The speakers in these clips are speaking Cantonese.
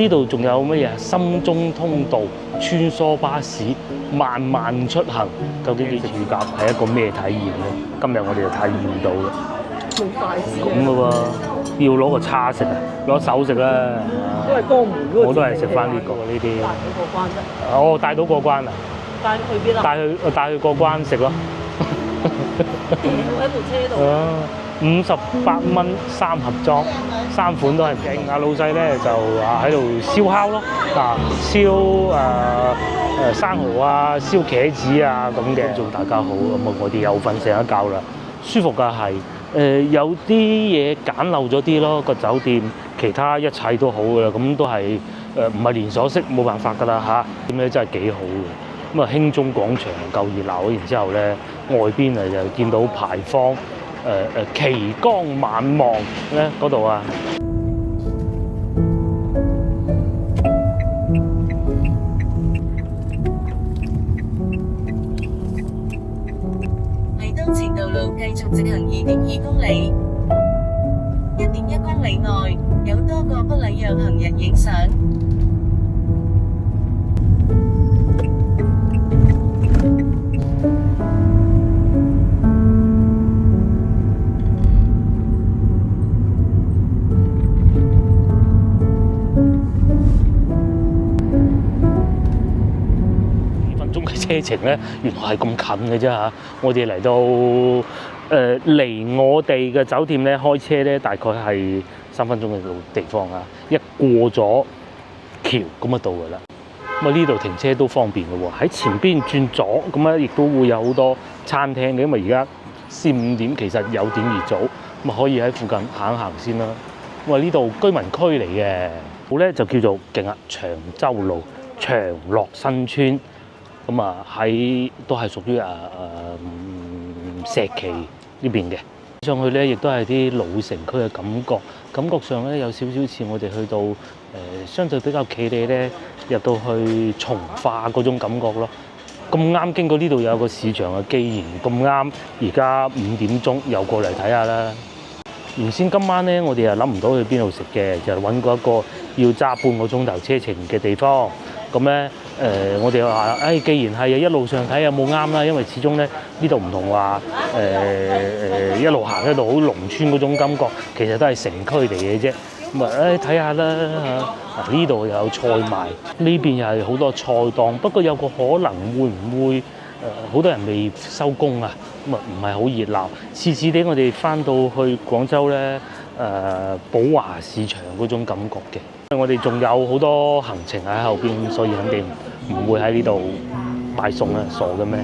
呢度仲有乜嘢？深中通道、穿梭巴士、慢慢出行，究竟呢隻乳鴿係一個咩體驗咧？今日我哋就體驗到啦。冇筷子咁嘅喎，要攞個叉食啊，攞手食啦。都係江門嗰個。我都係食翻呢個呢啲。帶到過關啫。哦，帶到過關啊！帶去邊啊？帶去過關食咯。喺部車度。 58蚊3盒裝，3款都係唔勁。阿老細咧就喺度燒烤咯，燒生蠔啊，燒茄子啊咁嘅。祝大家好，咁啊我哋又瞓醒一覺啦，舒服㗎係。有啲嘢簡陋咗啲咯，個酒店其他一切都好㗎啦，咁都係唔係連鎖式，冇辦法㗎啦嚇。點咧真係幾好嘅。咁啊興中廣場夠熱鬧，然之後咧外邊啊就見到牌坊。旗杆晚望咧嗰度啊，麗東前道路繼續直行2.2公里，1.1公里內有多個不禮讓行人影相。車程咧原來係咁近嘅啫嚇，我哋嚟到離我哋嘅酒店咧開車咧大概係3分鐘嘅地方啊，一過咗橋咁就到㗎啦。咁啊呢度停車都方便嘅喎，喺前邊轉左咁啊，亦都會有好多餐廳嘅，因為而家4、5點其實有點熱早，咁啊可以喺附近行一行先啦。咁啊呢度居民區嚟嘅，好咧就叫做勁啊長洲路長樂新村。咁啊都係屬於石岐呢邊嘅，上去咧亦都係啲老城區嘅感覺上咧有少少似我哋去到相對比較企理咧入到去從化嗰種感覺咯。咁啱經過呢度有個市場啊，既然咁啱而家5點鐘又過嚟睇下啦。原先今晚咧我哋又諗唔到去邊度食嘅，就揾過一個要揸半個鐘頭車程嘅地方。咁咧我哋話既然係一路上睇有冇啱啦，因為始終咧呢度唔同話一路行一路好農村嗰種感覺，其實都係城區嚟嘅啫。咁啊睇下啦嚇，呢度又有菜賣，呢邊又係好多菜檔，不過有個可能會唔會好多人未收工啊，咁啊唔係好熱鬧。次次啲我哋翻到去廣州咧寶華市場嗰種感覺嘅。我哋仲有好多行程喺後邊，所以肯定唔會喺呢度買餸啦，傻嘅咩？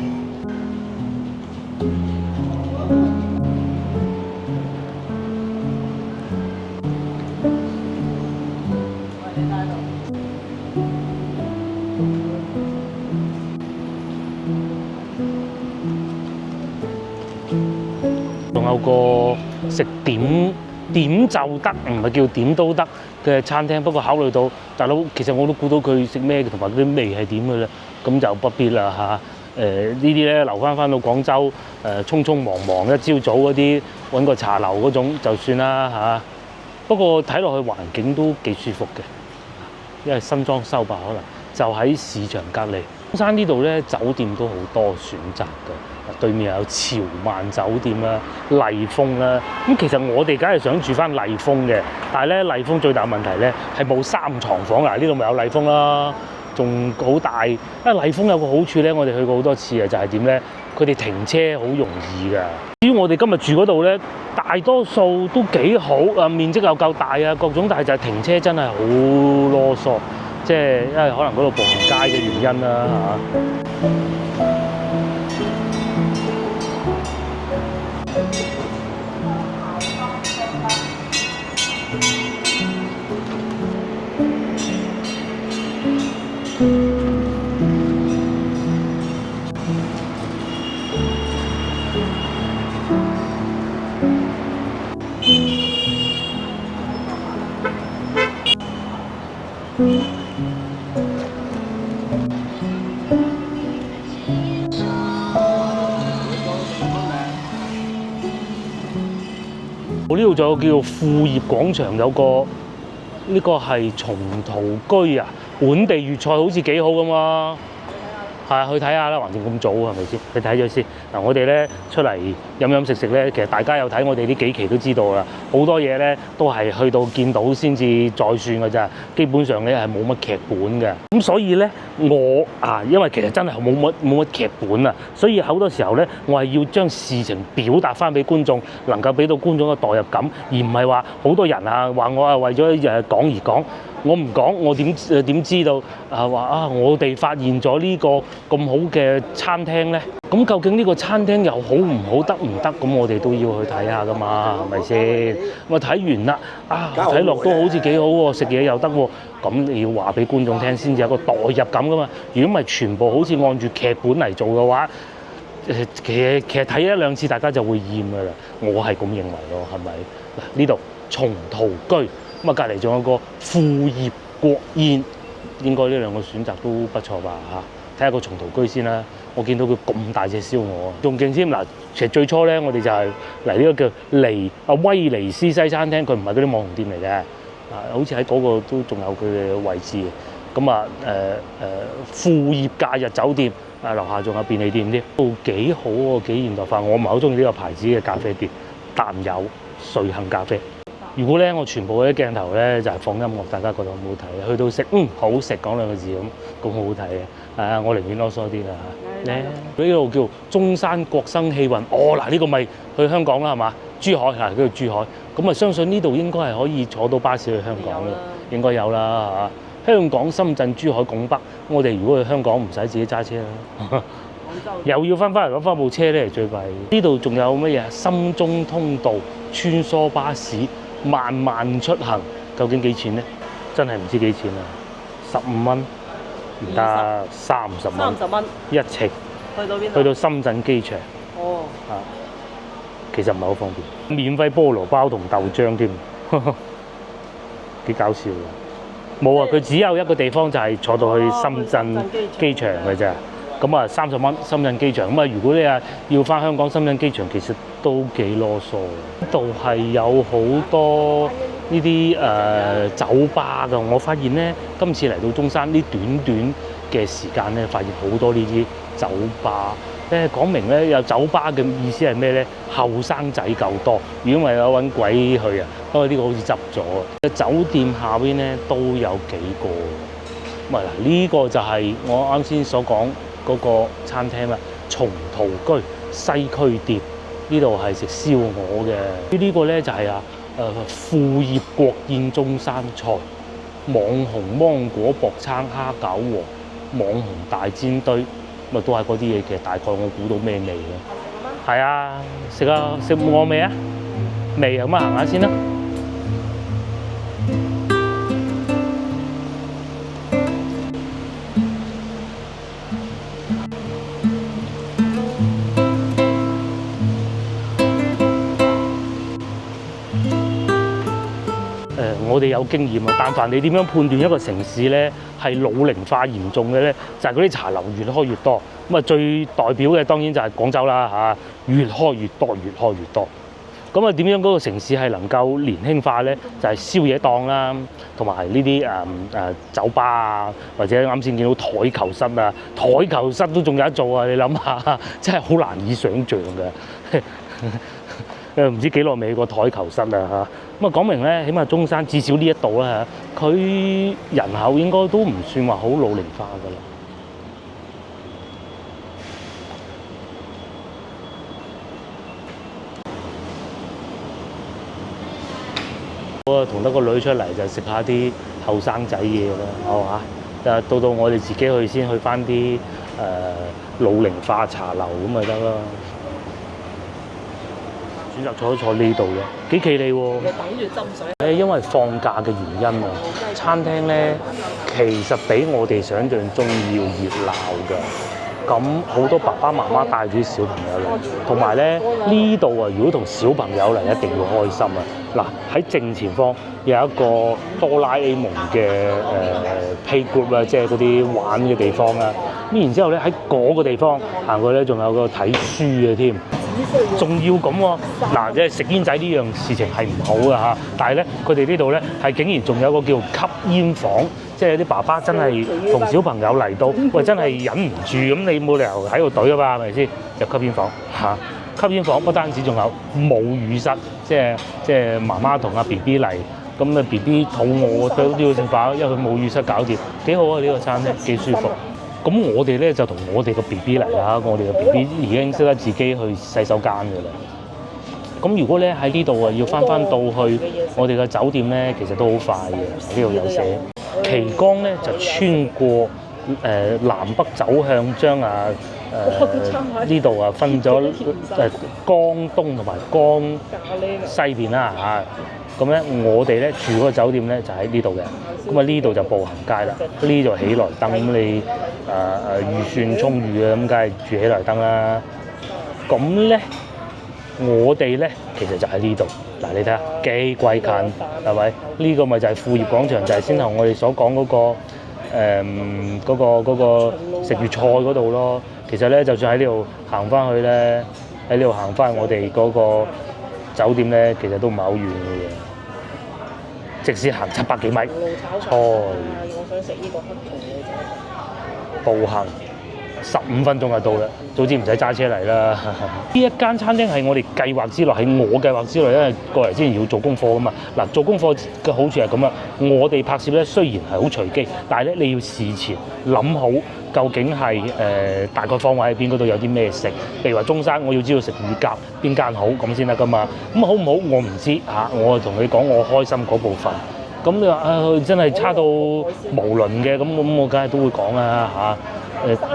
仲有個食點就得，唔係叫點都得嘅餐廳。不過考慮到大佬，其實我都估到佢食咩同埋嗰啲味係點嘅啦，咁就不必啦嚇。呢啲咧留翻到廣州匆匆忙忙一朝早嗰啲揾個茶樓嗰種就算啦嚇。不過睇落去環境都幾舒服嘅，因為新裝修吧，可能就喺市場隔離。中山呢度咧酒店都好多選擇嘅，對面有潮萬酒店啦、麗峰啦。咁其實我哋梗係想住翻麗峰嘅，但係咧麗峰最大問題咧係冇3床房嗱，呢度咪有麗峰啦，仲好大。因為麗峰有個好處咧，我哋去過好多次啊，就係點咧？佢哋停車好容易㗎。至於我哋今日住嗰度咧，大多數都幾好啊，面積又夠大啊，各種，但係就係停車真係好囉嗦。即係因為可能嗰度步行街嘅原因啦嚇。我呢度仲有叫富業廣場，有個呢個係松桃居啊，本地粵菜好似幾好噶嘛。係啊，去睇下啦，橫掂咁早係咪先？去睇咗先。嗱，我哋咧出嚟飲食咧，其實大家有睇我哋呢幾期都知道啦。好多嘢咧都係去到見到先至再算㗎咋，基本上咧係冇乜劇本嘅。咁所以咧，因為其實真係冇乜劇本啊，所以好多時候咧，我係要將事情表達翻俾觀眾，能夠俾到觀眾嘅代入感，而唔係話好多人啊話我係為咗講而講。我唔講，我點知道我哋發現咗呢個咁好嘅餐廳呢？咁究竟呢個餐廳又好唔好得唔得？咁我哋都要去睇下噶嘛，係咪先？咁睇完啦，睇落都好似幾好喎，食嘢又得喎。咁你要話俾觀眾聽先至有個代入感噶嘛。如果唔係全部好似按住劇本嚟做嘅話，其實睇一兩次大家就會厭噶啦。我係咁認為咯，係咪？嗱，呢度松桃居。咁啊，隔離仲有個富業國宴，應該呢兩個選擇都不錯吧嚇。睇下個松桃居先啦，我見到佢咁大隻燒鵝，仲勁添嗱。其實最初咧，我哋就係嚟呢個叫威尼斯西餐廳，佢唔係嗰啲網紅店嚟嘅，好似喺嗰個都仲有佢嘅位置嘅。咁富業假日酒店樓下仲有便利店添，都幾好喎，幾現代化。我唔係好中意呢個牌子嘅咖啡店，但有瑞幸咖啡。如果咧我全部嗰啲鏡頭咧就係放音樂，大家覺得好唔好睇？去到食好食講兩個字咁好好睇嘅。我寧願囉嗦啲啦嚇。呢度叫中山國生氣運。呢個咪去香港啦係嘛？珠海嗱，叫做珠海。咁相信呢度應該係可以坐到巴士去香港嘅，應該有啦嚇。香港、深圳、珠海、拱北，我哋如果去香港唔使自己揸車啦。又要翻嚟攞翻部車咧，最弊。呢度仲有乜嘢？深中通道、穿梭巴士。慢慢出行，究竟幾錢呢？真係唔知幾錢啊！15蚊唔得，30蚊。30蚊一程。去到邊？去到深圳機場。其實唔係好方便。免費菠蘿包同豆漿添，幾搞笑㗎！冇啊，佢只有一個地方就係坐到去深圳機場嘅啫。咁30蚊深圳機場。如果你要翻香港深圳機場，其實都幾囉嗦。呢度係有好多呢啲酒吧㗎。我發現咧，今次嚟到中山呢短嘅時間咧，發現好多呢啲酒吧。講明咧，有酒吧嘅意思係咩咧？後生仔夠多。如果唔係有揾鬼去啊，因為呢個好似執咗。酒店下邊咧都有幾個。呢個就係我啱先所講嗰個餐廳啦，松桃居西區店，呢度係食燒鵝嘅。呢個咧就係富業國宴中山菜，網紅芒果薄撐蝦餃王，網紅大煎堆，都係嗰啲嘢。其實大概我估到咩味嘅。係啊，食餓未啊？未啊，咁行下先啦。我哋有經驗啊，但凡你點樣判斷一個城市咧係老齡化嚴重嘅咧，就係嗰啲茶樓越開越多。最代表嘅當然就係廣州啦嚇，越開越多，越開越多。點樣嗰個城市係能夠年輕化咧？就係宵夜檔啦，同埋呢啲酒吧啊，或者啱先見到台球室啊，台球室都仲有得做啊！你諗下，真係好難以想像嘅。唔知幾耐未去過台球室啊嚇，講明咧，起碼中山至少呢一度啦嚇，佢人口應該都唔算話好老齡化噶啦。我同得個女出嚟就食下啲後生仔嘢啦，係嘛？到我哋自己去先去翻啲老齡化茶樓咁咪得啦。選擇坐呢度嘅，幾企理喎。等住斟水。因為放假嘅原因啊，餐廳咧其實比我哋想象中要熱鬧㗎。咁好多爸爸媽媽帶住啲小朋友嚟，同埋咧呢度啊，如果同小朋友嚟一定要開心啊！嗱，喺正前方有一個哆啦 A 夢嘅playgroup 啊，即係嗰啲玩嘅地方啊。咁然之後咧喺嗰個地方行過咧，仲有個睇書嘅添。仲要咁喎，嗱，即係食煙仔呢樣事情係唔好㗎嚇，但係咧佢哋呢度咧係竟然仲有個叫吸煙房，即係有啲爸爸真係同小朋友嚟到，喂真係忍唔住咁，你冇理由喺度懟㗎嘛，係咪先？入吸煙房嚇，吸煙房不單止仲有母乳室，即係媽媽同阿 BB 嚟，咁啊 BB 肚餓佢都要食飯，因為佢母乳室搞掂，幾好啊呢個餐廳，幾舒服。咁我哋咧就同我哋個 BB 嚟啦，我哋個 BB 已經識得自己去洗手間㗎啦。咁如果咧喺呢度啊，要翻到去我哋嘅酒店咧，其實都好快嘅。呢度有寫旗江咧就穿過南北走向將呢度啊分咗江東同埋江西邊啦嚇。咁咧我哋咧住嗰個酒店咧就喺呢度嘅。咁啊呢度就步行街啦，呢度喜來登，咁你預算充裕嘅，咁梗係住喜來登啦。咁咧我哋咧其實就喺呢度，嗱你睇下幾鬼近，係咪？呢個咪就係富業廣場，就係先頭我哋所講嗰個食粵菜嗰度咯。其實咧就算喺呢度行翻去咧，喺呢度行翻去我哋嗰個酒店咧，其實都唔係好遠嘅嘢。即使行700幾米，菜我想食呢個黑糖嘅步行15分鐘就到啦，早知唔使揸車嚟啦。呢一間餐廳係我哋計劃之內，係我計劃之內，因為過嚟之前要做功課噶嘛。嗱，做功課嘅好處係咁啦，我哋拍攝咧雖然係好隨機，但係咧你要事前諗好究竟係大概方位喺邊，嗰度有啲咩食。譬如話中山，我要知道食乳鴿邊間好咁先得噶嘛。咁好唔好我唔知嚇，我同你講我開心嗰部分。咁你話真係差到無倫嘅，咁我梗係都會講啦嚇。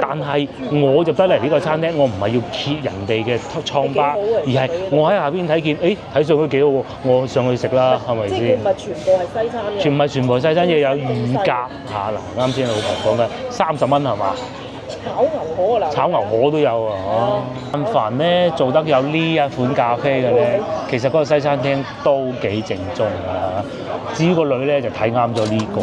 但係我入得嚟呢個餐廳，我唔係要揭人哋嘅瘡疤，而係我喺下邊睇見，睇上去幾好喎，我上去食啦，係咪先？即係唔係全部係西餐嘅？唔係全部係西餐，亦有乳鴿嚇嗱，啱先老婆講嘅30蚊係嘛？炒牛河啊！炒牛河都有啊！但凡咧做得有呢一款咖啡嘅咧，其實嗰個西餐廳都幾正宗啊！至於個女咧就睇啱咗呢個。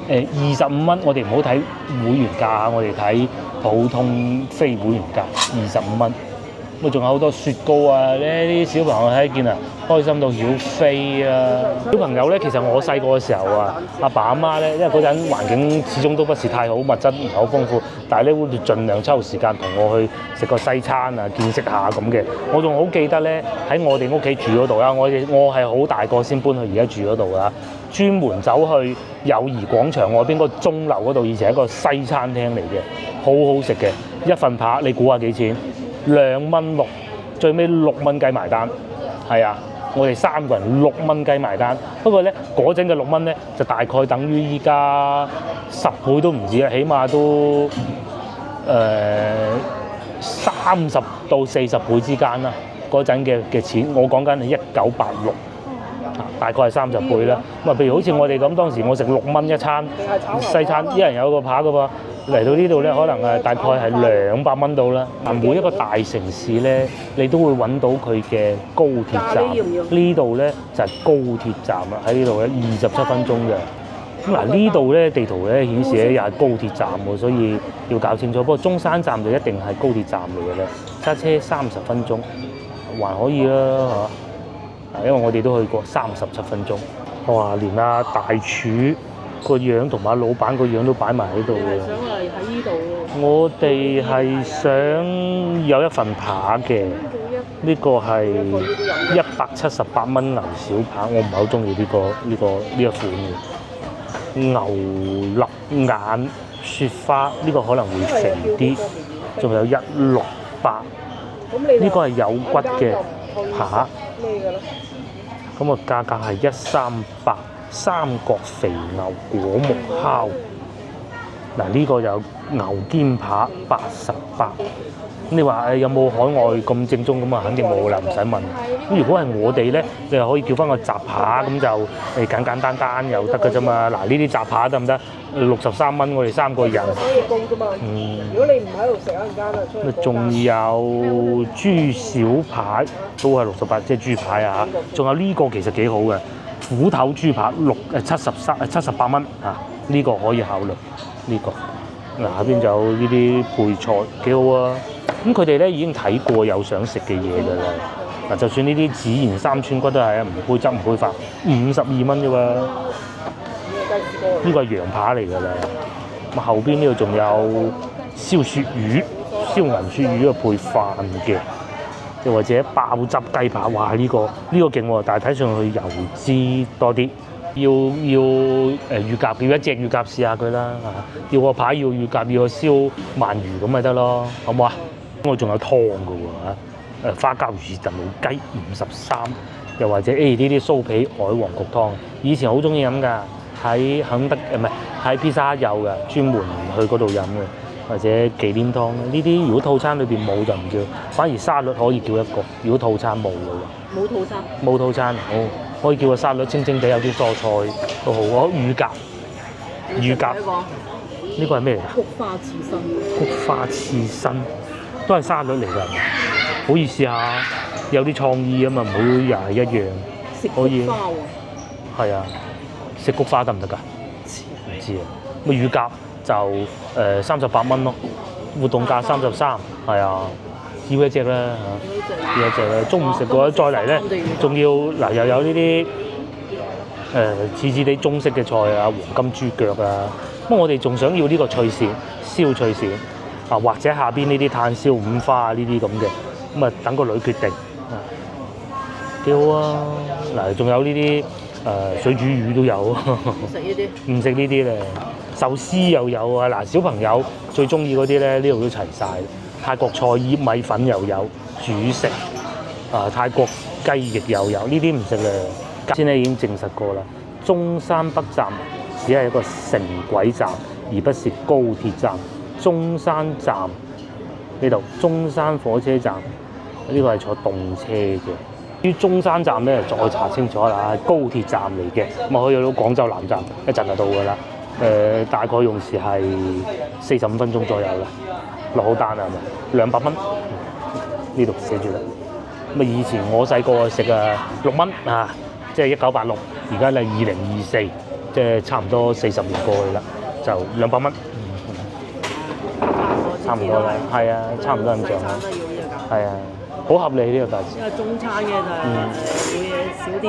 25蚊，我哋唔好睇會員價，我哋睇普通非會員價25蚊。咁仲有好多雪糕啊！呢啲小朋友睇見啊，開心到曉飛啊！小朋友咧，其實我細個嘅時候啊，阿爸阿媽咧，因為嗰陣環境始終都不是太好，物質唔係好豐富，但係咧會盡量抽時間同我去食個西餐啊，見識下咁嘅。我仲好記得咧，喺我哋屋企住嗰度啦，我係好大個先搬去而家住嗰度啊，專門走去友誼廣場外邊個鐘樓嗰度，以前係一個西餐廳嚟嘅，好好食嘅，一份扒你估下幾錢？2蚊6，最尾6蚊雞埋單，係啊，我哋3個人6蚊雞埋單。不過咧嗰陣嘅6蚊咧，就大概等於依家10倍都唔止啦，起碼都30到40倍之間啦。嗰陣嘅錢，我講緊係1986。大概係30倍啦。咁啊，譬如好似我哋咁，當時我食6蚊一餐西餐，一人有個扒噶噃。嚟到呢度咧，可能大概係200蚊到啦。每一個大城市咧，你都會揾到佢嘅高鐵站。呢度咧就係高鐵站啦，喺呢度咧27分鐘嘅。咁嗱，呢度咧地圖咧顯示咧又係高鐵站喎，所以要搞清楚。不過中山站就一定係高鐵站嚟嘅咧，揸車30分鐘還可以啦嚇。因為我哋都去過37分鐘，哇！連大廚個樣同埋老闆個樣都擺埋喺度嘅。想嚟喺呢度喎。我哋係想有一份扒嘅，呢個係178蚊牛小扒，我唔係好中意呢一款嘅。牛肋眼雪花呢個可能會肥啲，仲有168，呢個係有骨嘅扒。咁啊，價格係138，三角肥牛果木烤。嗱，呢個有牛肩扒88。咁你話有冇海外咁正宗？咁啊，肯定冇啦，唔使問。咁如果係我哋咧，你又可以叫翻個雜扒，咁就簡單又得㗎啫嘛。嗱，呢啲雜扒得唔得？63蚊，我哋3個人。可以供㗎嘛？如果你唔喺度食，一陣間啊出去。仲有豬小排都係68，即係豬排啊！仲有呢個其實幾好嘅，虎頭豬扒78蚊啊！呢個可以考慮呢個。嗱，下邊就有呢啲配菜幾好啊！咁佢哋咧已經睇過有想食嘅嘢㗎啦。嗱，就算呢啲孜然三川骨都係啊，唔配汁唔配飯，52蚊啫喎。呢個係羊扒嚟㗎啦。咁後邊呢度仲有燒鱈魚、燒銀鱈魚啊配飯嘅，又或者爆汁雞扒。哇！呢個勁喎，但係睇上去油脂多啲。要乳鴿，要一隻乳鴿試下佢啦嚇。要個扒，要乳鴿，要個燒鰻魚咁咪得咯，好唔好啊？我仲有湯㗎喎嚇，花膠魚燉老雞53，又或者呢啲酥皮海皇焗湯，以前好中意飲㗎，喺肯德唔係喺披薩有㗎，專門去嗰度飲嘅，或者忌廉湯呢啲如果套餐裏邊冇就唔叫，反而沙律可以叫一個，如果套餐冇嘅喎。冇套餐。冇套餐，好可以叫個沙律清清地，有啲蔬菜都好。我乳鴿，呢個係咩嚟㗎？菊花刺身。菊花刺身都係沙律嚟㗎，好意思下，有啲創意啊嘛，唔好又係一樣。食可以菊花喎。係啊，食菊花得唔得㗎？唔知啊。咁乳鴿就38蚊咯，活動價33，係啊。要一隻啦嚇，要一隻啦。中午食過再嚟咧，仲要嗱又有呢啲似似地中式嘅菜啊，黃金豬腳啊。不過我哋仲想要呢個脆鱔，燒脆鱔啊，或者下邊呢啲炭燒五花啊呢啲咁嘅，咁啊等個女決定啊，幾好啊！嗱，仲有呢啲水煮魚都有，唔食呢啲。唔食呢啲咧，壽司又有啊！嗱，小朋友最中意嗰啲咧，呢度都齊晒。泰國菜葉米粉又有主食，泰國雞翼又有，呢啲唔食咧。先咧已經證實過啦，中山北站只係一個城軌站，而不是高鐵站。中山站呢度，中山火車站呢個係坐動車嘅。於中山站咧，再查清楚啦，高鐵站嚟嘅，咁可以去到廣州南站，一陣就到㗎啦。大概用時係45分鐘左右啦。落好單啊，係咪200蚊？呢度寫住啦。咁啊，以前我細個食啊6蚊啊，即係1986，而家咧2024，即係差唔多40年過去啦，就200蚊。差唔多啦，係啊，差唔多咁上下。係啊，好合理呢個價錢。因為中餐嘅就會少啲。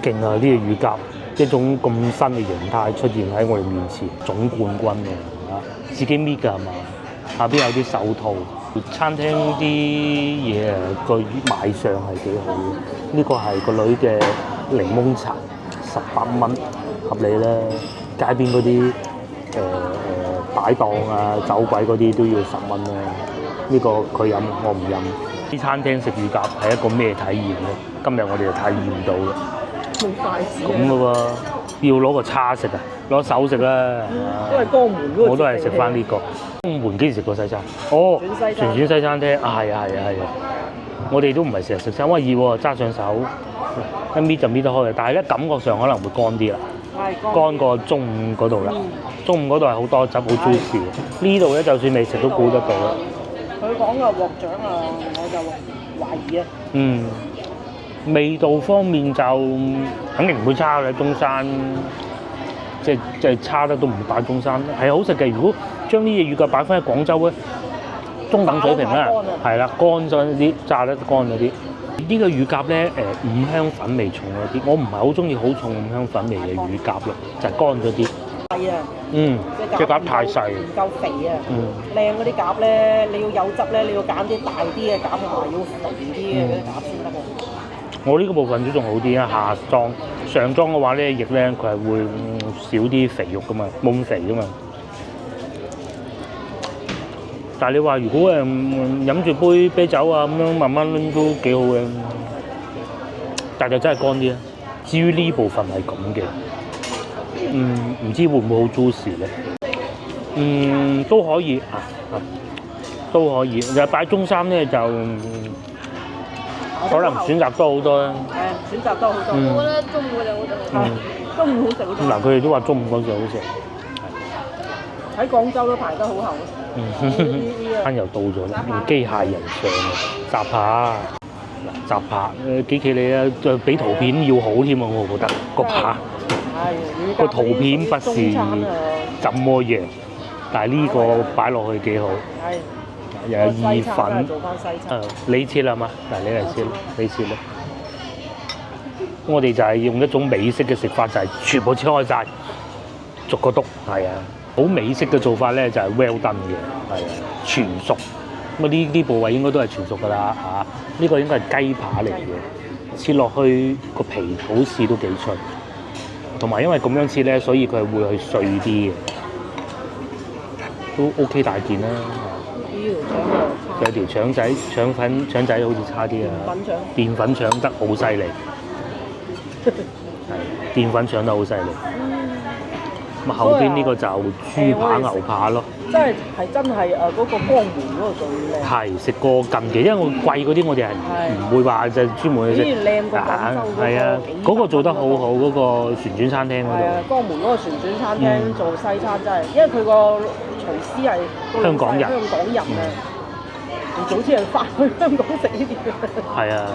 勁啊！呢個乳鴿一種咁新嘅形態出現喺我哋面前，總冠軍啊，自己搣㗎係嘛？下邊有啲手套，餐廳啲嘢個賣相係幾好嘅。呢個係個女嘅檸檬茶，18蚊，合理啦。街邊嗰啲擺檔啊、走鬼嗰啲都要10蚊啦。呢個佢飲，我唔飲。啲餐廳食乳鴿係一個咩體驗咧？今日我哋就體驗到啦。冇筷子。咁嘅喎，要攞個叉食啊，攞手食啦。都係江門嗰個。我都係食翻呢個。江門幾時食過西餐？哦，旋轉西餐廳，係啊。我哋都唔係成日食西，因為熱喎，揸上手一搣就搣得開嘅。但係咧感覺上可能會乾啲啦，乾過中午嗰度啦。中午嗰度係好多汁，好 juicy。呢度咧就算未食都估得到啦。佢講嘅獲獎啊，我就懷疑啊。味道方面就肯定唔會差嘅，中山即係差得都唔會擺中山，係好食嘅。如果將呢隻乳鴿擺翻喺廣州咧，中等水平啦，係啦，乾咗啲，炸得乾咗啲。呢個乳鴿咧五香粉味重咗啲，我唔係好中意好重五香粉味嘅乳鴿咯，就係乾咗啲。係啊，隻鴿太細，唔夠肥啊。靚嗰啲鴿咧，你要有汁咧，你要揀啲大啲嘅鴿同埋要肥啲嘅嗰啲鴿先得喎。我呢個部分都仲好啲啊，下裝上裝嘅話咧，翼咧佢係會少啲肥肉噶嘛，冇咁肥噶嘛。但係你話如果飲住杯啤酒啊咁樣慢慢拎都幾好嘅，但係就真係乾啲啊。至於呢部分係咁嘅，唔知會唔會好 juicy 咧？都可以都可以。就擺中山咧就可能選擇多好多啦。選擇多好多。我覺得中午就好食。中午好食好多。嗱，佢哋都話中午嗰時好食。喺廣州都排得好後。餐又到咗啦，用機械人上嘅雜扒，雜扒幾企理啊！就比圖片要好添啊！我覺得個扒個圖片不是怎麼樣，但係呢個擺落去幾好。又有意西餐粉都係。做翻西餐。你切啦嘛，嗱你嚟切啦，你切啦。我哋就係用一種美式嘅食法，就係全部切開晒，逐個篤，係啊。好美式嘅做法咧，就係 well done 嘅，係啊，全熟。咁啊呢部位應該都係全熟㗎啦嚇。呢個應該係雞扒嚟嘅，切落去個皮好似都幾脆，同埋因為咁樣切咧，所以佢係會去碎啲嘅，都 OK 大件啦。呢條腸又差。有條腸仔、腸仔好似差啲啊。粉腸。澱粉腸得好犀利，係澱粉腸得好犀利。咁後邊呢個就豬扒、牛扒咯。真係嗰個江門嗰度最靚。係食過近期，因為我貴嗰啲我哋係唔會話就專門去食。依然靚過廣州嗰個。係啊，嗰個做得好好，嗰個旋轉餐廳嗰度。係啊，江門嗰個旋轉餐廳做西餐真係，因為佢個廚師係香港人啊。早知人翻去香港食呢啲。係啊，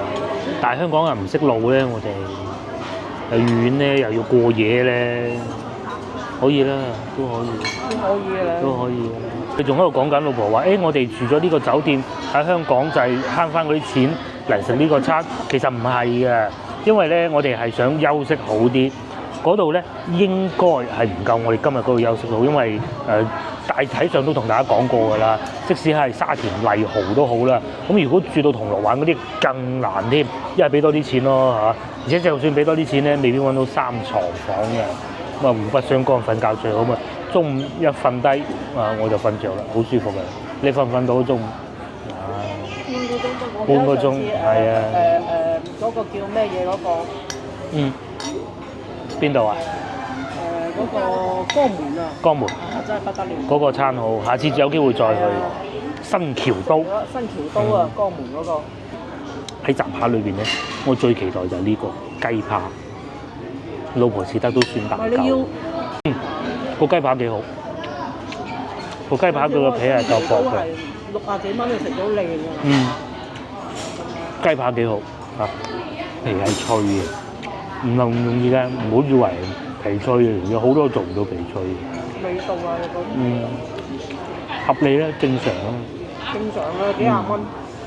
但係香港人唔識路咧，我哋又遠咧，又要過夜咧，可以啦，都可以。都可以。佢仲喺度講緊老婆話：，我哋住咗呢個酒店喺香港就係慳翻嗰啲錢嚟食呢個餐。其實唔係嘅，因為咧我哋係想休息好啲。嗰度咧應該係唔夠我哋今日嗰度休息到，因為大體上都同大家講過㗎啦。即使係沙田麗豪都好啦，咁如果住到銅鑼灣嗰啲更難添，一係俾多啲錢咯嚇。而且就算俾多啲錢咧，未必揾到3床房嘅，咁啊互不相干，瞓覺最好嘛。中午一瞓低我就瞓着啦，好舒服嘅。你瞓唔瞓到中午？半個鐘，係啊。嗰個叫咩嘢嗰個？邊度啊？嗰個江門啊。江門。真係不得了。嗰個餐好，下次有機會再去。新橋都。新橋都啊，江門嗰個。喺雜扒裏邊咧，我最期待就係呢個雞扒。老婆切得都算大嚿。個雞扒幾好。個雞扒佢個皮係夠薄嘅。60幾蚊就食到靚啊！雞扒幾好嚇，皮係脆嘅，唔容易嘅，唔好以為皮脆嘅，有好多做唔到皮脆嘅。味道啊，合理啦，正常啦。正常啊，幾廿蚊，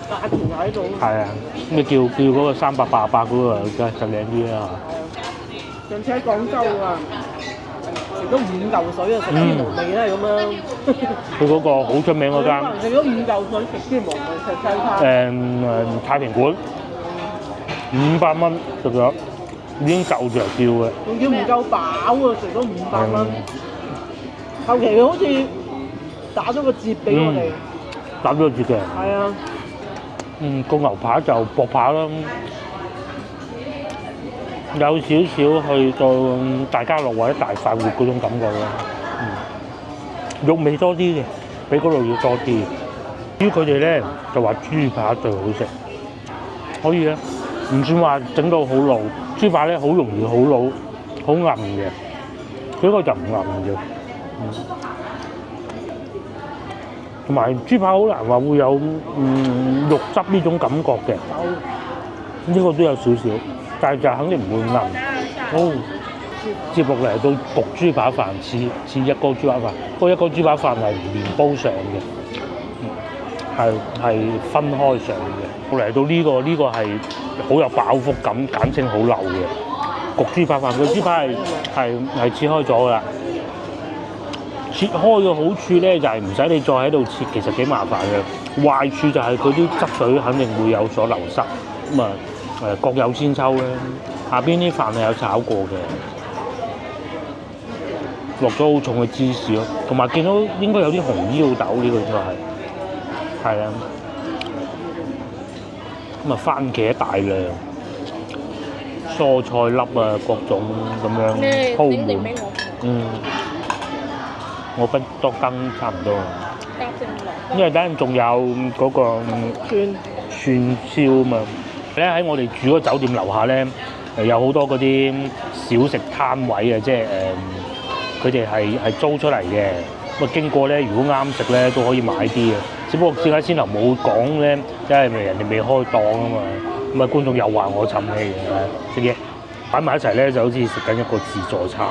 價錢喺度。係啊，咩叫嗰個388嗰個就靚啲啦嚇。上次喺廣州啊，食咗5嚿水啊，食天無味啦咁樣。佢嗰個好出名嗰間。食咗5嚿水食天無味食西餐。太平館500蚊食咗，已經夠着叫嘅。仲要唔夠飽啊！食咗500蚊。後期佢好似打咗個折俾我哋。打咗個折嘅。係啊。個牛扒就薄扒啦。有少少去到大家樂或者大快活嗰種感覺咯，肉味多啲嘅，比嗰度要多啲。至於佢哋咧就話豬扒最好食，可以啊，唔算話整到好老。豬扒咧好容易好老，好韌嘅，佢嗰個就唔韌嘅。同埋豬扒好難話會有肉汁呢種感覺嘅，呢個都有少少。但係就肯定唔會韌。接落嚟到焗豬扒飯，似一個豬扒飯，不過一個豬扒飯係連煲上嘅，係分開上嘅。嚟到呢個係好有飽腹感，簡稱好流嘅焗豬扒飯。個豬扒係切開咗㗎啦。切開嘅好處咧就係唔使你再喺度切，其實幾麻煩嘅。壞處就係佢啲汁水肯定會有所流失。咁啊〜各有千秋咧，下邊啲飯係有炒過嘅，落咗好重嘅芝士咯，同埋見到應該有啲紅腰豆呢個應該係啊，咁啊番茄大量，蔬菜粒啊各種咁樣鋪滿，我不多羹差唔多，因為等陣仲有嗰個串燒啊嘛。咧喺我哋住嗰個酒店樓下咧，有好多嗰啲小食攤位啊，即係佢哋係租出嚟嘅。咁啊經過咧，如果啱食咧都可以買啲嘅。只不過點解先頭冇講咧，因為人哋未開檔啊嘛。咁啊觀眾又話我沉氣嘅，食嘢擺埋一齊咧就好似食緊一個自助餐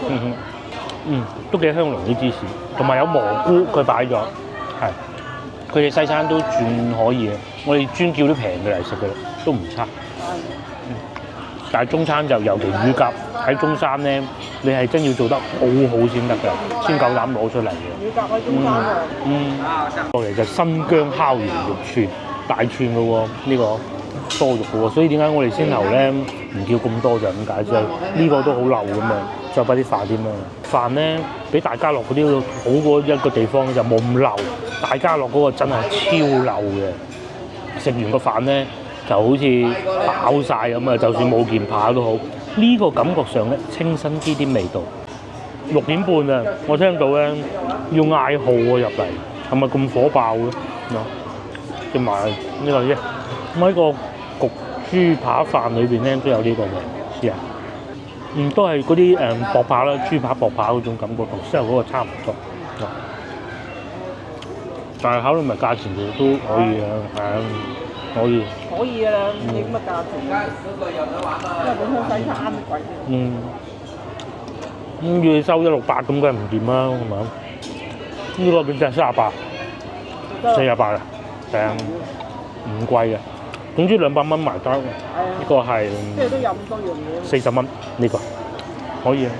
咁。都幾香濃啲芝士，同埋有蘑菇佢擺咗，係佢哋西餐都轉可以嘅，我哋專叫啲平嘅嚟食嘅，都唔差。但係中餐就尤其乳鴿喺中山咧，你係真要做得好好先得㗎，先夠膽攞出嚟嘅。乳鴿喺中間喎。落嚟就新疆烤羊肉串，大串嘅喎，呢個多肉嘅喎，所以點解我哋先頭咧唔叫咁多就係咁解啫？呢個都好漏咁啊，再擺啲飯添啊！飯咧比大家樂嗰啲好過一個地方就冇咁漏，大家樂嗰個真係超漏嘅。食完個飯咧就好似飽晒咁啊！就算冇件扒都好，呢個感覺上咧清新啲味道。6點半啊，我聽到咧要嗌號啊入嚟，係咪咁火爆嘅？食埋呢個啫，咁喺個焗豬扒飯裏邊咧都有呢個嘅，試下。都係嗰啲薄扒啦，豬扒薄扒嗰種感覺，同之後嗰個差唔多。但係考慮埋價錢都可以啊，可以。可以㗎啦，你咁嘅價錢，因為本身西餐貴。要你收168咁梗係唔掂啦，係咪？呢個幾隻48， 48啊，平唔貴嘅。總之200蚊埋單，呢個係即係都有咁多樣嘢。40蚊呢個可以啊。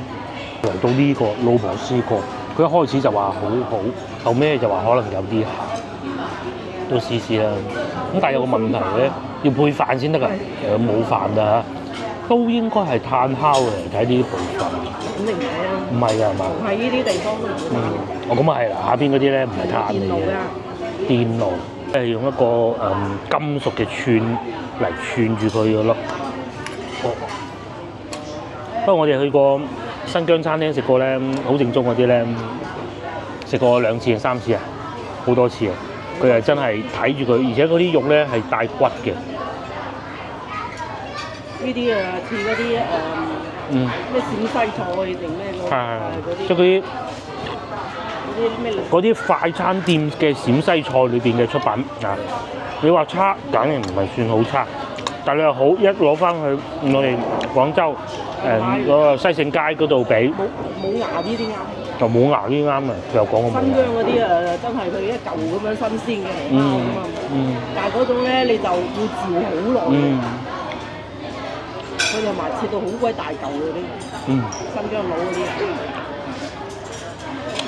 嚟到呢個老婆試過，佢一開始就話好好，後尾就話可能有啲鹹，都試試啦。咁但係有個問題咧，要配飯先得㗎，冇飯㗎，都應該係炭烤嚟睇呢啲部分。肯定唔係啊！唔係㗎係嘛？喺呢啲地方都唔會。咁啊係啦，下邊嗰啲咧唔係炭嚟嘅，電爐係用一個金屬嘅串嚟串住佢嘅咯。不過我哋去過新疆餐廳食過咧，好正宗嗰啲咧，食過2次3次啊，好多次啊。佢係真係睇住佢，而且嗰啲肉咧係帶骨嘅。呢啲啊似嗰啲咩陝西菜定咩嗰啲，即係嗰啲快餐店嘅陝西菜裏邊嘅出品啊！你話差，梗係唔係算好差，但係你話好一攞翻去我哋廣州嗰個西盛街嗰度比，冇牙呢啲啱。就冇牙呢啲啱啊！又講個冇牙。新疆嗰啲真係佢一嚿咁樣新鮮嘅嚟烤啊嘛，但係嗰種咧你就要嚼好耐。佢就埋切到好鬼大嚿嗰啲，新疆佬嗰啲。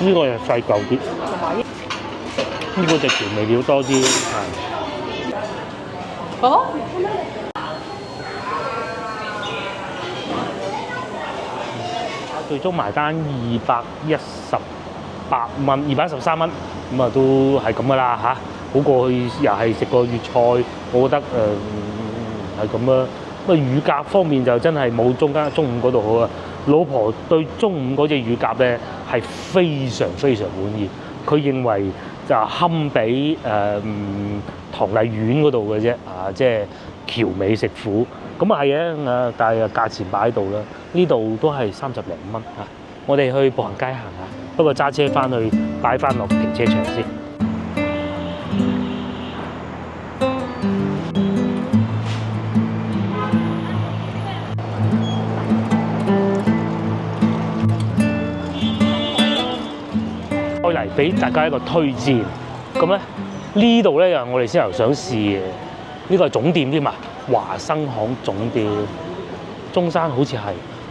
呢個又細嚿啲，同埋呢個就調味料多啲，係。哦。最終埋單218蚊，213蚊，咁啊都係咁噶啦嚇，好過去又係食個粵菜，我覺得係咁啦。咁啊乳鴿方面就真係冇中午嗰度好啊！老婆對中午嗰隻乳鴿咧係非常非常滿意，佢認為就堪比唐麗苑嗰度嘅啫，即係僑美食府。咁啊係嘅，但係價錢擺喺度啦，呢度都係30零蚊嚇。我哋去步行街行下，不過揸車翻去擺翻落停車場先。再嚟俾大家一個推薦，咁咧呢度咧又係我哋先頭想試嘅，呢個係總店添嘛。華生行總店，中山好似係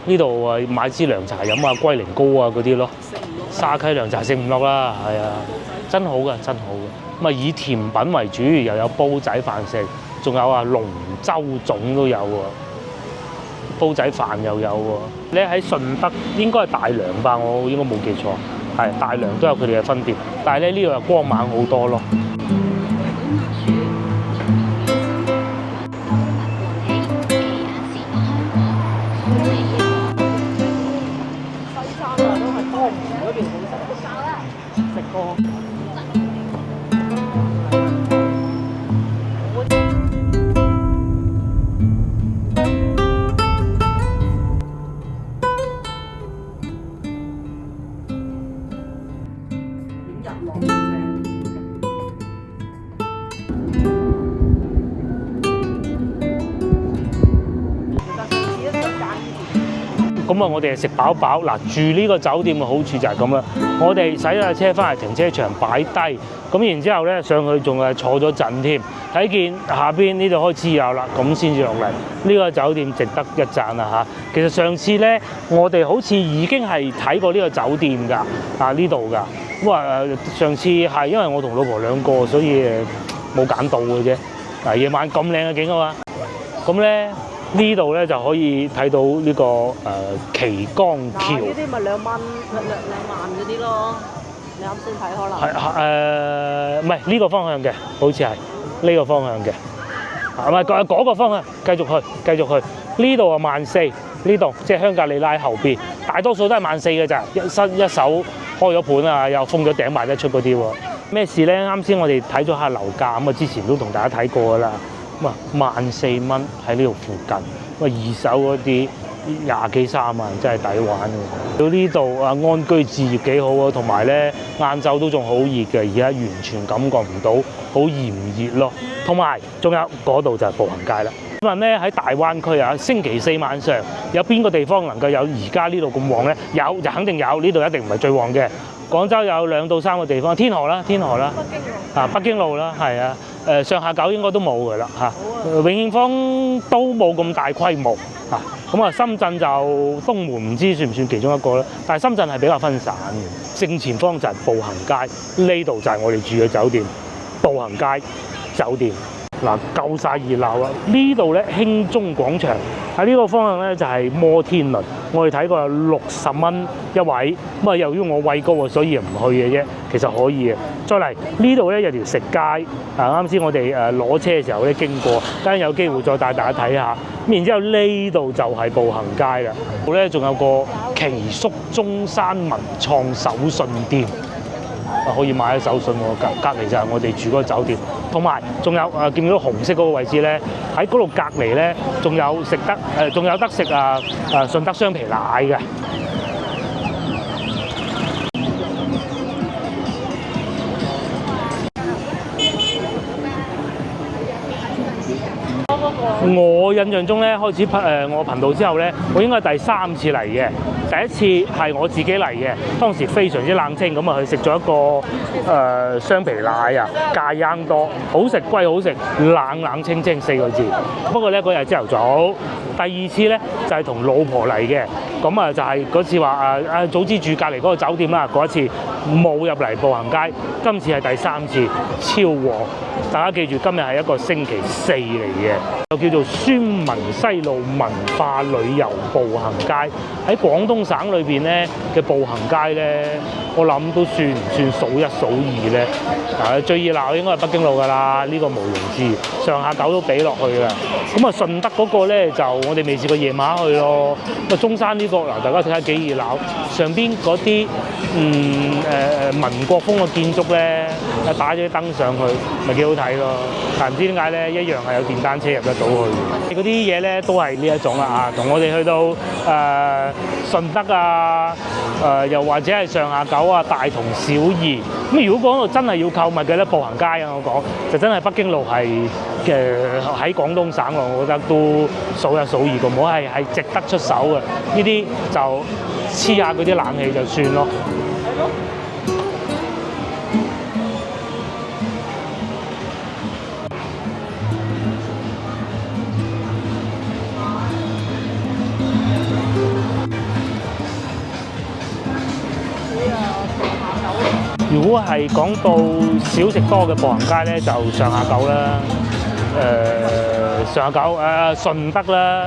呢度啊，買支涼茶飲啊，龜苓膏啊嗰啲咯，沙溪涼茶食唔落啦，係啊，真好嘅，真好嘅。咁啊以甜品為主，又有煲仔飯食，仲有啊龍舟粽都有喎，煲仔飯又有喎。你喺順德應該係大良吧？我應該冇記錯，係大良都有佢哋嘅分店，但係咧呢度又光猛好多咯。咁啊，我哋食飽飽。嗱，住呢個酒店嘅好處就係咁啦。我哋洗架車翻嚟停車場擺低，咁然之後咧上去仲係坐咗陣添，睇見下邊呢度開始有啦，咁先至落嚟。呢個酒店值得一讚啦嚇。其實上次咧，我哋好似已經係睇過呢個酒店㗎，啊呢度㗎。咁啊上次係因為我同老婆兩個，所以冇揀到嘅啫。嗱，夜晚咁靚嘅景啊嘛，咁咧呢度咧就可以睇到呢個旗江橋。呢啲咪2萬嗰啲咯，你啱先睇可能。係唔係呢個方向嘅？好似係呢個方向嘅，唔係嗰個方向，繼續去。呢度啊14000，呢度即係香格里拉後邊，大多數都係14000嘅咋，一手開咗盤啊，又封咗頂賣得出嗰啲喎。咩事咧？啱先我哋睇咗下樓價，咁啊之前都同大家睇過噶啦。咁啊14000蚊喺呢度附近，咁啊二手嗰啲20幾30萬，真係抵玩嘅。到呢度啊安居置業幾好啊，同埋咧晏晝都仲好熱嘅，而家完全感覺唔到好炎熱咯。同埋仲有嗰度就係步行街啦。問咧喺大灣區啊，星期四晚上有邊個地方能夠有而家呢度咁旺咧？有就肯定有，呢度一定唔係最旺嘅。廣州有2到3個地方，天河啦，北京路啦，係啊，上下九應該都冇㗎啦嚇，永慶坊都冇咁大規模嚇，咁啊深圳就東門唔知算唔算其中一個啦，但係深圳係比較分散嘅。正前方就係步行街，呢度就係我哋住嘅酒店，步行街酒店。嗱，夠晒熱鬧啦！呢度咧興中廣場喺呢個方向咧就係摩天輪，我哋睇過60蚊一位，咁啊由於我畏高啊，所以唔去嘅啫。其實可以嘅。再嚟呢度咧有條食街，啱先我哋攞車嘅時候咧經過，等陣有機會再帶大家睇下。咁然之後呢度就係步行街啦，度咧仲有個奇叔中山文創手信店。可以買啲手信喎，隔離就係我哋住嗰個酒店，同埋仲有見到紅色嗰個位置咧，喺嗰度隔離咧，仲有仲有得食順德雙皮奶嘅。我印象中咧，開始我頻道之後咧，我應該係第3次嚟嘅。第一次係我自己嚟嘅，當時非常之冷清，咁啊去食咗一個雙皮奶啊，芥罌多，好食歸好食，冷清4個字。不過咧嗰日朝頭早，第2次咧就係同老婆嚟嘅，咁啊就係嗰次話早知住隔離嗰個酒店啦，嗰一次冇入嚟步行街，今次係第3次，超旺。大家記住，今日係一個星期4嚟嘅，就叫做孫文西路文化旅遊步行街。喺廣東省裏邊咧嘅步行街咧，我諗都算唔算數1數2咧？最熱鬧應該係北京路㗎啦，呢個無庸置疑，上下九都俾落去㗎。咁啊順德嗰個咧就我哋未試過夜晚去咯。咁啊中山呢個嗱，大家睇下幾熱鬧，上邊嗰啲民國風嘅建築咧，打咗啲燈上去，咪幾好睇咯。但唔知點解咧，一樣係有電單車入得到去。嗰啲嘢咧都係呢一種啦同我哋去到順德啊，又或者係上下九啊、大同小異。咁如果講到真係要購物嘅咧，步行街啊，我講就真係北京路係喺廣東省我覺得都數1數2咁好，係值得出手嘅。呢啲就黐下嗰啲冷氣就算咯。如果係講到小食多嘅步行街咧，就上下九啦，上下九順德啦，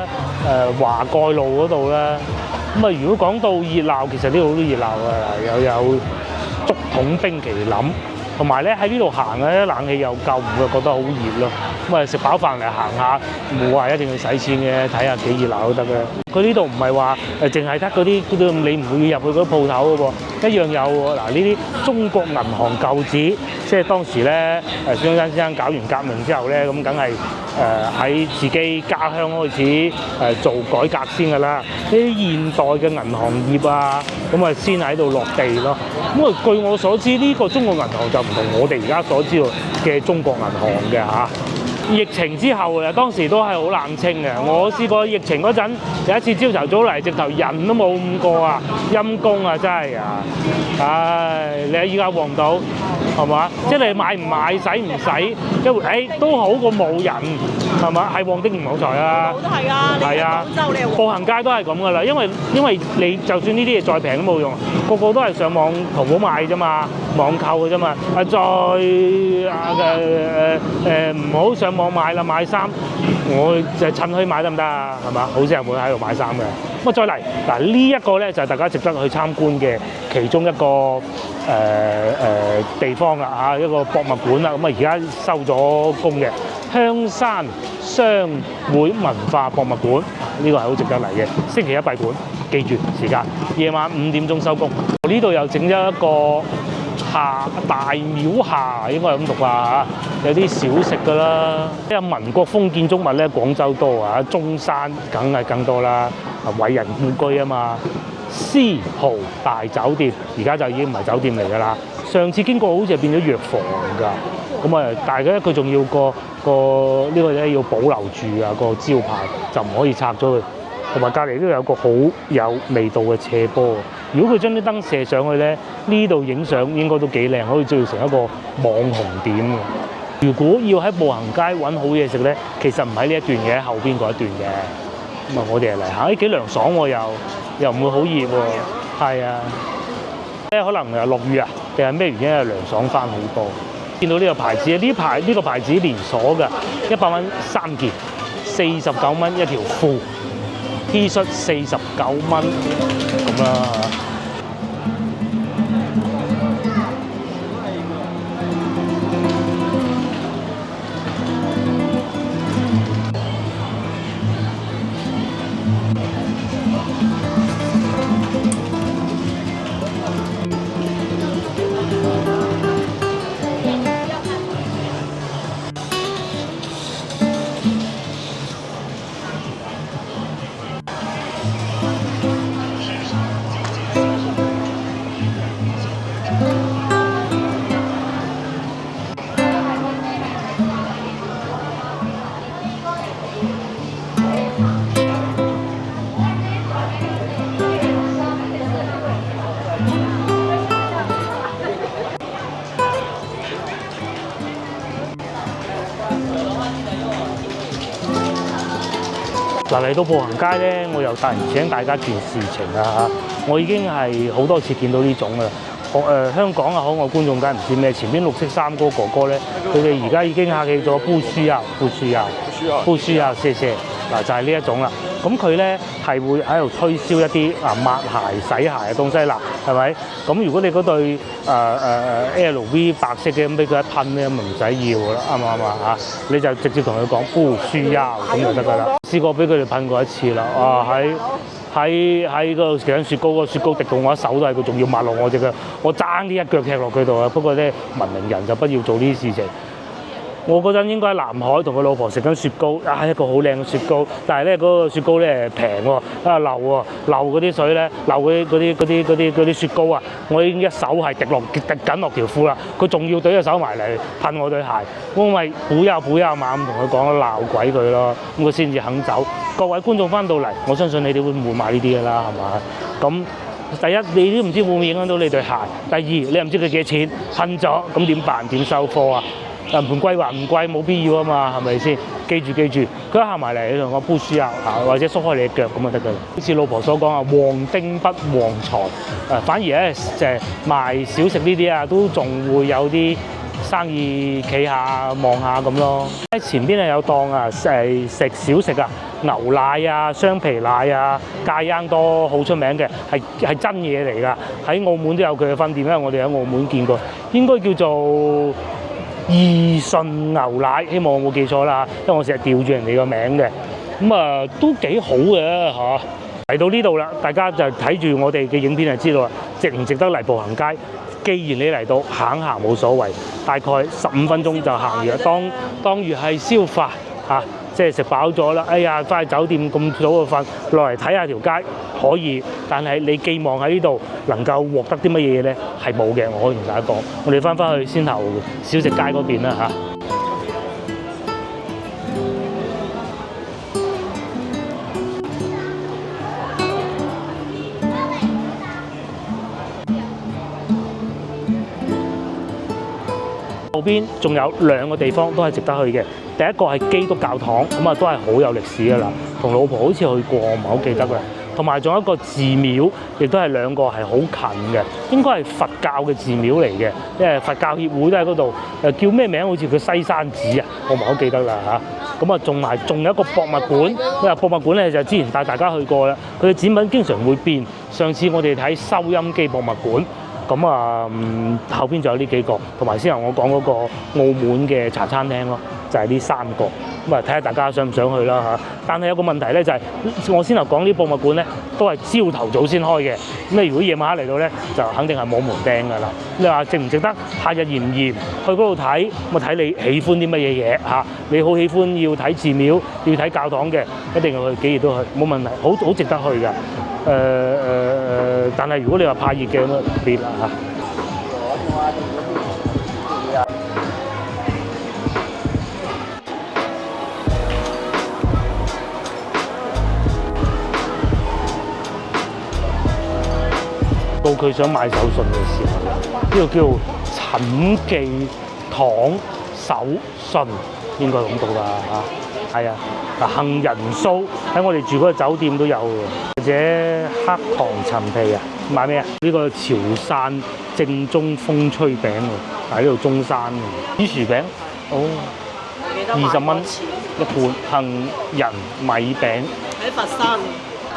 華蓋路嗰度啦。咁啊，如果講到熱鬧，其實呢度都熱鬧啊！又有竹筒冰淇淋，同埋咧喺呢度行咧，冷氣又夠，唔會覺得好熱咯。咁啊，食飽飯嚟行下，冇話一定要使錢嘅，睇下幾熱鬧都得嘅。佢呢度唔係話淨係得嗰啲你唔會入去嗰啲鋪頭嘅喎，一樣有喎。嗱，呢啲中國銀行舊址，即係當時咧孫中山先生搞完革命之後咧，咁梗係喺自己家鄉開始做改革先㗎啦。呢啲現代嘅銀行業啊，咁啊先喺度落地咯。咁啊，據我所知，呢個中國銀行就唔同我哋而家所知道嘅中國銀行嘅嚇。疫情之後啊，當時都係好冷清嘅。我試過疫情嗰陣，有一次朝頭早嚟，直頭人都冇5個啊，陰公啊，真係啊！唉，你喺依家旺到係嘛？即係你買唔買，使唔使，即係都好過冇人係嘛？係旺丁唔好財啊！都係啊，係啊，廣州你步行街都係咁噶啦，因為你就算呢啲嘢再平都冇用，個個都係上網淘寶買啫嘛，網購嘅啫嘛。唔好上網買啦，買衫我就趁墟買得唔得啊？係嘛，好少人會喺度買衫嘅。咁啊再嚟嗱呢一個咧就係大家值得去參觀嘅其中一個地方啦嚇，一個博物館啦。咁啊而家收咗工嘅香山商會文化博物館，呢個係好值得嚟嘅。星期一閉館，記住時間，夜晚5點鐘收工。呢度又整咗一個大廟下，應該係咁讀啊嚇，有啲小食㗎啦。因為民國風建築物咧，廣州多啊，中山梗係更多啦。偉人故居啊嘛，絲豪大酒店而家就已經唔係酒店嚟㗎啦。上次經過好似係變咗藥房㗎，咁啊，但係咧佢仲要個呢個咧要保留住啊個招牌，就唔可以拆咗佢。同埋隔離都有個好有味道嘅斜坡。如果佢將啲燈射上去咧，呢度影相應該都幾靚，可以做成一個網紅點嘅。如果要喺步行街揾好嘢食咧，其實唔喺呢一段嘅，喺後邊嗰一段嘅。咁啊，我哋嚟下，幾涼爽喎，又唔會好熱喎。係啊，可能又落雨啊，定係咩原因係涼爽翻好多？見到呢個牌子，呢個牌子連鎖嘅，100蚊3件，49蚊一條褲。T 恤49蚊咁啦。嗱，嚟到步行街咧，我又突然請大家一件事情啊嚇！我已經係好多次見到呢種㗎啦。香港嘅海外觀眾梗係唔知咩，前邊綠色衫嗰個哥哥咧，佢哋而家已經客氣咗不需要，謝謝。嗱就係呢一種啦。咁佢咧係會喺度推銷一啲抹鞋、洗鞋嘅東西啦，係咪？咁如果你嗰對LV 白色嘅咁俾佢一噴咧，咁咪唔使要啦，啱唔啱啊？你就直接同佢講不需要咁就得㗎啦。試過俾佢哋噴過一次啦，喺嗰度食緊雪糕，個雪糕滴到我一手都係，佢仲要抹落我隻腳，我爭啲一腳踢落佢度啊！不過咧，文明人就不要做呢啲事情。我嗰陣應該喺南海同佢老婆食緊雪糕，一個好靚嘅雪糕，但係咧嗰個雪糕咧平喎，流喎，流嗰啲水咧，流嗰啲雪糕啊，我已經一手係滴緊落條褲啦，佢仲要對隻手埋嚟噴我對鞋，我咪補休嘛咁同佢講鬧鬼佢咯，咁佢先至肯走。各位觀眾翻到嚟，我相信你哋會唔會買呢啲㗎啦，係嘛？咁第一，你都唔知會唔會影響到你對鞋；第二，你又唔知佢幾多錢，噴咗咁點辦？點收貨啊？唔貴還唔貴，冇必要啊嘛，係咪先？記住，佢一行埋嚟，你同我鋪書啊，或者縮開你嘅腳咁就得㗎啦。好似老婆所講啊，旺丁不旺財，反而咧就係賣小食呢啲啊，都仲會有啲生意企下望下咁咯。喺前邊係有檔啊，食小食啊，牛奶啊、雙皮奶啊、芥罌多好出名嘅，係真嘢嚟㗎。喺澳門都有佢嘅分店，因為我哋喺澳門見過，應該叫做義順牛奶，希望我冇記錯啦，因為我成日調住人哋個名嘅，咁都幾好嘅嚇。嚟到呢度啦，大家就睇住我哋嘅影片就知道啦，值唔值得嚟步行街？既然你嚟到行冇所謂，大概15分鐘就行完，當如係消化嚇。即係食飽咗啦，哎呀，翻去酒店咁早就瞓，落嚟睇下條街可以，但係你寄望喺呢度能夠獲得啲乜嘢咧？係冇嘅，我可以同大家講。我哋翻去先頭小食街嗰邊啦嚇。後邊仲有2個地方都係值得去嘅。第一個係基督教堂，咁啊都係好有歷史㗎啦。同老婆好似去過，唔係好記得啦。同埋仲有一個寺廟，亦都係2個係好近嘅，應該係佛教嘅寺廟嚟嘅，因為佛教協會都喺嗰度。叫咩名？好似叫西山寺啊，我唔係好記得啦嚇。咁啊，仲有一個博物館。因為博物館咧就之前帶大家去過啦，佢嘅展品經常會變。上次我哋睇收音機博物館。咁啊，後邊仲有呢幾個，同埋先頭我講嗰個澳門嘅茶餐廳咯，就係呢3個。咁啊，睇下大家想唔想去啦嚇。但係有個問題咧，就係我先頭講呢博物館咧，都係朝頭早先開嘅。咁你如果夜晚黑嚟到咧，就肯定係冇門釘㗎啦。你話值唔值得？夏日炎唔炎去嗰度睇？咁啊睇你喜歡啲乜嘢嘢嚇。你好喜歡要睇寺廟、要睇教堂嘅，一定要去，幾日都去，冇問題，好值得去㗎。但係如果你話怕熱嘅咁啊，別啦嚇。到佢想買手信嘅時候，呢個叫陳記堂手信，應該咁讀啦嚇。係啊，杏仁酥喺我哋住嗰個酒店都有喎，或者黑糖陳皮啊，買咩啊？呢個潮汕正宗風吹餅喎，喺呢度中山嘅芝薯餅，哦，20蚊一半，杏仁米餅喺佛山。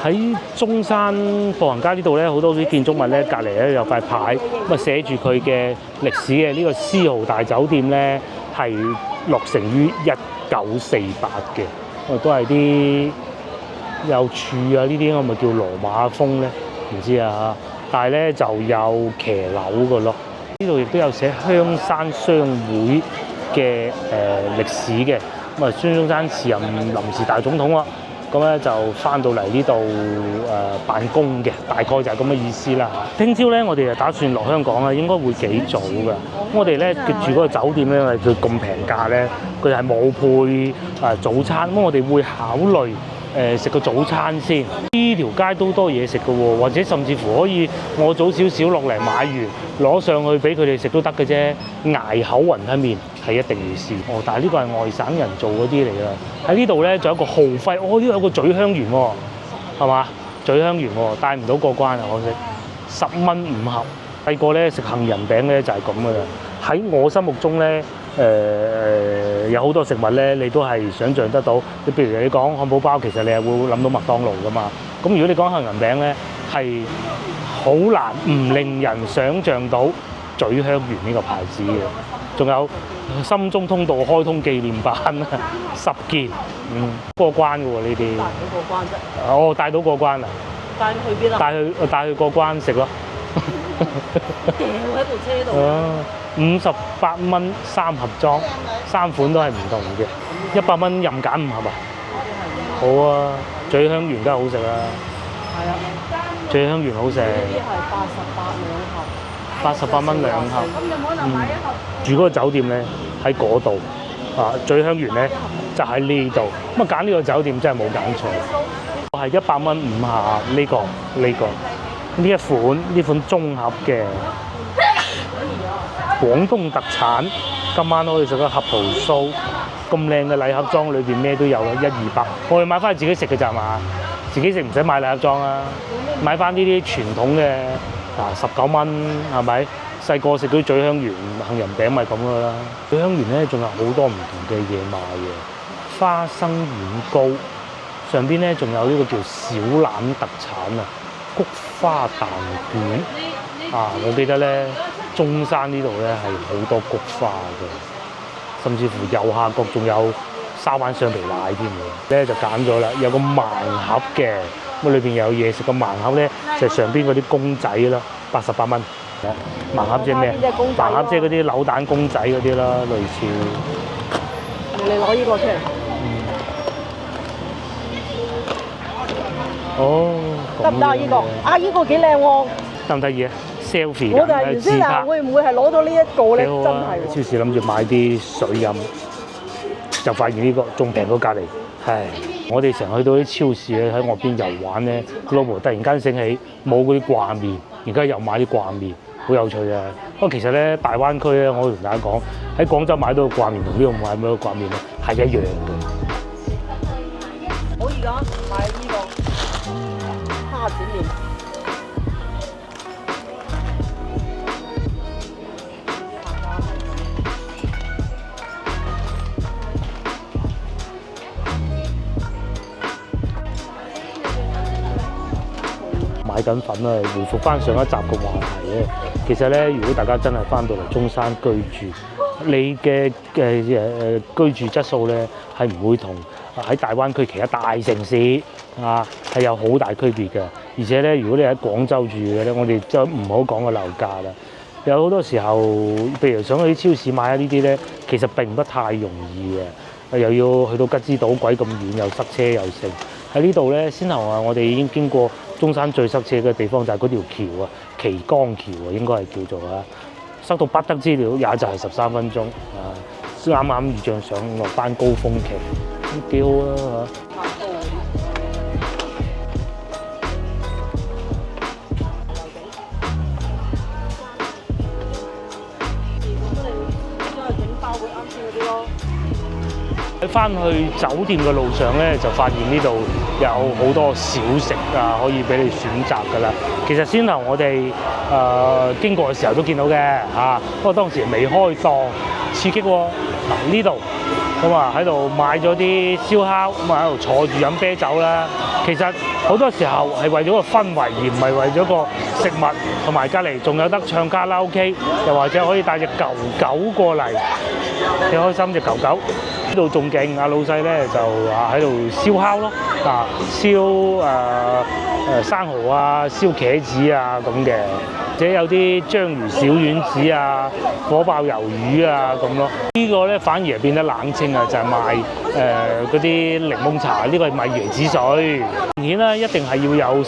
喺中山步行街呢度咧，好多啲建築物咧，隔離咧有塊牌，咁啊寫住佢嘅歷史嘅。呢個絲豪大酒店咧係落成於1948嘅，都係啲有柱啊呢啲，我咪叫羅馬風咧，唔知啊。但係咧就有騎樓嘅咯。呢度亦都有寫香山商會嘅歷史嘅，咁啊孫中山辭任臨時大總統啦。咁咧就翻到嚟呢度辦公嘅，大概就係咁嘅意思啦。聽朝咧，我哋就打算落香港啦，應該會幾早㗎。我哋咧住嗰個酒店咧，佢咁平價咧，佢係冇配早餐。咁我哋會考慮食個早餐先。呢條街都多嘢食㗎喎，或者甚至乎可以我早少少落嚟買完，攞上去俾佢哋食都得嘅啫。崖口雲吞麵係一定要試。哦，但係呢個係外省人做嗰啲嚟㗎。喺呢度咧，仲有一個浩輝。哦，呢度有個咀香園喎，係嘛？咀香園喎，帶唔到過關啊，可惜。10蚊5盒。細個咧食杏仁餅咧就係咁㗎啦。喺我心目中咧，有好多食物咧，你都係想像得到。你譬如你講漢堡包，其實你係會諗到麥當勞㗎嘛。咁如果你講杏仁餅咧，係好難唔令人想像到咀香園呢個牌子嘅。仲有深中通道開通紀念版10件，過關嘅喎呢啲。帶到過關啫。哦，帶到過關啊！帶去邊啊？帶去過關食咯。掉喺部車度。58蚊3盒裝，3款都係唔同嘅，100蚊任揀5盒啊！好啊，咀香園梗係好食啦。係啊，咀香園好食。呢啲係88蚊2盒。88蚊2盒。咁有冇可能買1盒？住嗰個酒店咧喺嗰度啊，咀香園咧就喺呢度。咁啊揀呢個酒店真係冇揀錯。我係100蚊5盒呢一款綜合嘅廣東特產。今晚可以食個合桃酥，咁靚嘅禮盒裝，裏邊咩都有啦，100-200。我哋買翻去自己食嘅咋嘛？自己食唔使買禮盒裝啊，買翻呢啲傳統嘅19蚊係咪？細個食嗰啲咀香園杏仁餅咪咁噶啦。咀香園咧仲有好多唔同嘅嘢賣嘅，花生軟糕，上邊咧仲有呢個叫小欖特產啊，菊花蛋卷啊！我記得咧中山呢度咧係好多菊花嘅，甚至乎右下角仲有沙灣雙皮奶添嘅。咧就揀咗啦，有個盲盒嘅，咁裏邊有嘢食。個盲盒咧就係上邊嗰啲公仔啦，88蚊。盲盒即係咩？盲盒即係嗰啲扭蛋公仔嗰啲啦，類似。你攞呢個出嚟。哦。得唔得啊？呢個啊，呢個幾靚喎。得唔得意啊？selfie 我就係原先啊，會唔會係攞到呢一個咧？真係。超市諗住買啲水飲，就發現呢個仲平過隔離。係。我哋成日去到啲超市咧，喺我邊遊玩咧，老婆突然間醒起冇嗰啲掛麵，而家又買啲掛麵。好有趣嘅。不過其實咧，大灣區咧，我同大家講，喺廣州買到嘅掛麵同呢度買到嘅掛麵咧係一樣嘅。我而家買呢個蝦子麵。買緊粉啦，回復翻上一集嘅話題咧。其實咧，如果大家真係翻到嚟中山居住，你嘅居住質素咧係唔會同喺大灣區其他大城市係有好大區別嘅。而且咧，如果你喺廣州住嘅咧，我哋就唔好講個樓價啦。有好多時候，譬如想去啲超市買下呢啲咧，其實並不太容易嘅，又要去到吉之島鬼咁遠，又塞車又剩。喺呢度咧，先頭我哋已經經過中山最塞車嘅地方就係嗰條橋旗江橋應該係叫做塞到不得之了，也就係13分鐘啱啱遇上上落班高峰期，咁幾好啊喺翻去酒店嘅路上咧，就發現呢度有好多小食可以俾你選擇㗎啦。其實先頭我哋經過嘅時候都見到嘅不過當時未開檔，刺激喎。嗱呢度咁喺度買咗啲燒烤，咁喺度坐住飲啤酒啦。其實好多時候係為咗個氛圍，而唔係為咗個食物。同埋隔離仲有得唱卡拉 OK， 又或者可以帶隻狗狗過嚟，幾開心隻狗狗。呢度仲勁，老細咧就喺度燒烤咯，燒生蠔燒茄子咁嘅，或者有啲章魚小丸子火爆魷魚咁咯。呢個咧反而變得冷清就係賣嗰啲檸檬茶，呢個係賣椰子水。明顯啦，一定係要有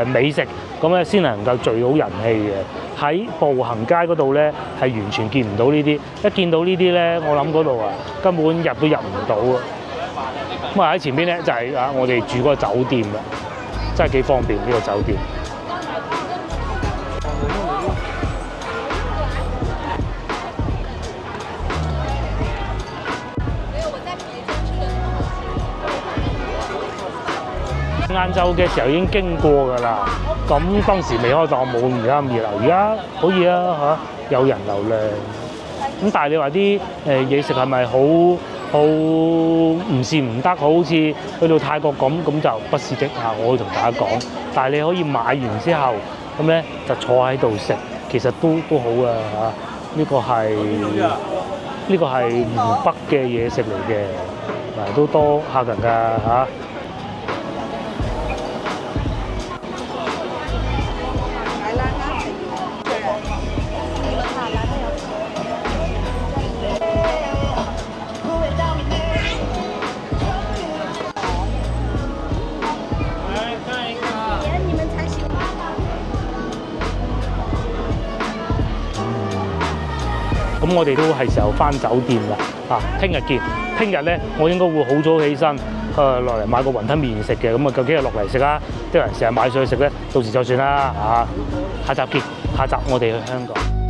美食，咁咧先能夠聚到人氣嘅。喺步行街嗰度咧係完全見唔到呢啲，一見到呢啲咧，我諗嗰度根本入都入唔到啊！咁喺前邊咧就係我哋住嗰個酒店啦，真係幾方便呢個酒店。晏晝嘅時候已經經過㗎啦，咁當時未開檔冇而家咁熱鬧，而家可以有人流量。咁但係你話啲嘢食係咪好唔是唔得？好似去到泰國咁就不是的我會同大家講。但係你可以買完之後咁咧就坐喺度食，其實都好㗎呢個係湖北嘅嘢食嚟嘅，都多客人㗎咁我哋都係時候返酒店啦，聽日見。聽日咧，我應該會好早起身，落嚟買個雲吞麵食嘅。咁究竟係落嚟食啲人成日買上去食咧，到時就算啦，下集見。下集我哋去香港。